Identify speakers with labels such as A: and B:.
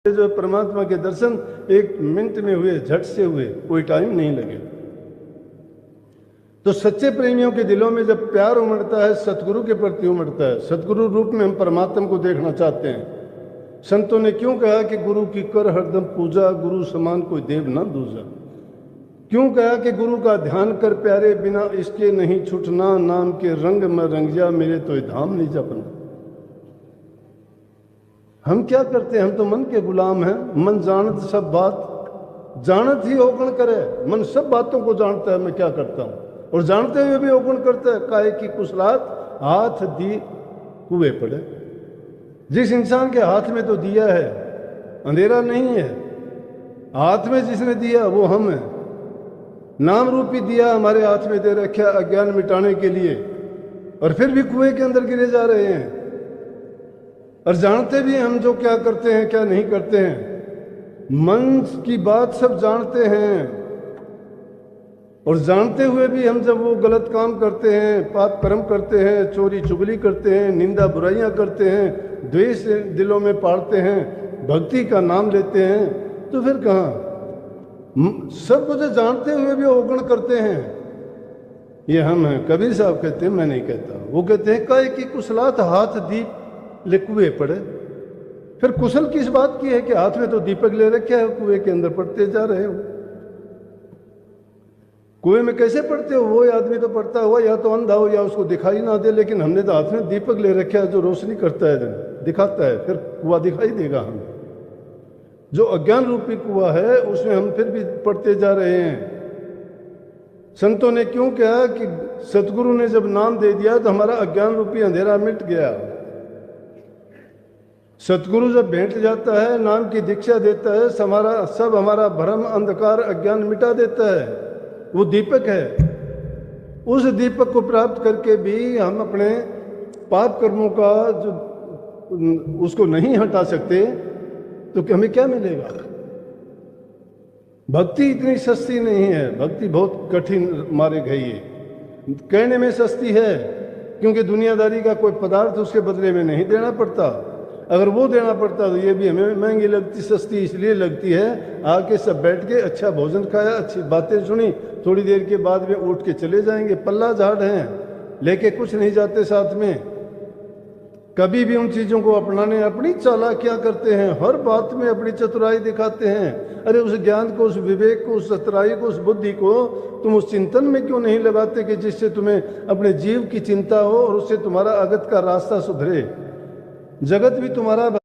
A: जो परमात्मा के दर्शन 1 मिनट में हुए, झट से हुए, कोई टाइम नहीं लगे। तो सच्चे प्रेमियों के दिलों में जब प्यार उमड़ता है, सतगुरु के प्रति उमड़ता है, सतगुरु रूप में हम परमात्मा को देखना चाहते हैं। संतों ने क्यों कहा कि गुरु की कर हरदम पूजा, गुरु समान कोई देव ना दूजा। क्यों कहा कि गुरु का ध्यान कर प्यारे, बिना इसके नहीं छूटना, नाम के रंग में रंग जा, मेरे तो धाम नहीं जपना। हम क्या करते हैं? हम तो मन के गुलाम हैं। मन जानत सब बात, जानत ही ओगण करे। मन सब बातों को जानता है मैं क्या करता हूं, और जानते हुए भी ओगण करता है। काहे की कुशलात हाथ दी कुएं पड़े। जिस इंसान के हाथ में तो दिया है, अंधेरा नहीं है, हाथ में जिसने दिया वो हम है। नाम रूपी दिया हमारे हाथ में दे रखा अज्ञान मिटाने के लिए, और फिर भी कुएं के अंदर गिरे जा रहे हैं। और जानते भी हम जो क्या करते हैं क्या नहीं करते हैं। मन की बात सब जानते हैं, और जानते हुए भी हम जब वो गलत काम करते हैं, पाप कर्म करते हैं, चोरी चुगली करते हैं, निंदा बुराइयां करते हैं, द्वेष दिलों में पालते हैं, भक्ति का नाम लेते हैं, तो फिर कहाँ? सब कुछ जानते हुए भी ओगण करते हैं। ये हम हैं। कबीर साहब कहते हैं, मैं नहीं कहता। वो कहते हैं काहे की कुशलात हाथ दीप ले कुएं पड़े। फिर कुशल किस बात की है कि हाथ में तो दीपक ले रखे है, कुएं के अंदर पड़ते जा रहे हो। कुएं में कैसे पड़ते हो? वो आदमी तो पड़ता हुआ या तो अंधा हो या उसको दिखाई ना दे, लेकिन हमने तो हाथ में दीपक ले रखा है जो रोशनी करता है, दिखाता है। फिर कुआं दिखाई देगा हमें। जो अज्ञान रूपी कुआं है उसमें हम फिर भी पड़ते जा रहे हैं। संतों ने क्यों कहा कि सतगुरु ने जब नाम दे दिया तो हमारा अज्ञान रूपी अंधेरा मिट गया। सतगुरु जब भेंट जाता है, नाम की दीक्षा देता है, सब हमारा भ्रम अंधकार अज्ञान मिटा देता है। वो दीपक है। उस दीपक को प्राप्त करके भी हम अपने पाप कर्मों का जो उसको नहीं हटा सकते, तो हमें क्या मिलेगा? भक्ति इतनी सस्ती नहीं है। भक्ति बहुत कठिन मारे गई है। कहने में सस्ती है, क्योंकि दुनियादारी का कोई पदार्थ उसके बदले में नहीं देना पड़ता। अगर वो देना पड़ता तो ये भी हमें महंगी लगती। सस्ती इसलिए लगती है, आके सब बैठ के अच्छा भोजन खाया, अच्छी बातें सुनी, थोड़ी देर के बाद में उठ के चले जाएंगे। पल्ला झाड़ हैं, लेके कुछ नहीं जाते साथ में। कभी भी उन चीज़ों को अपनाने अपनी चालाकियां करते हैं, हर बात में अपनी चतुराई दिखाते हैं। अरे उस ज्ञान को, उस विवेक को, उस चतुराई को, उस बुद्धि को तुम उस चिंतन में क्यों नहीं लगाते कि जिससे तुम्हें अपने जीव की चिंता हो और उससे तुम्हारा अगत का रास्ता सुधरे, जगत भी तुम्हारा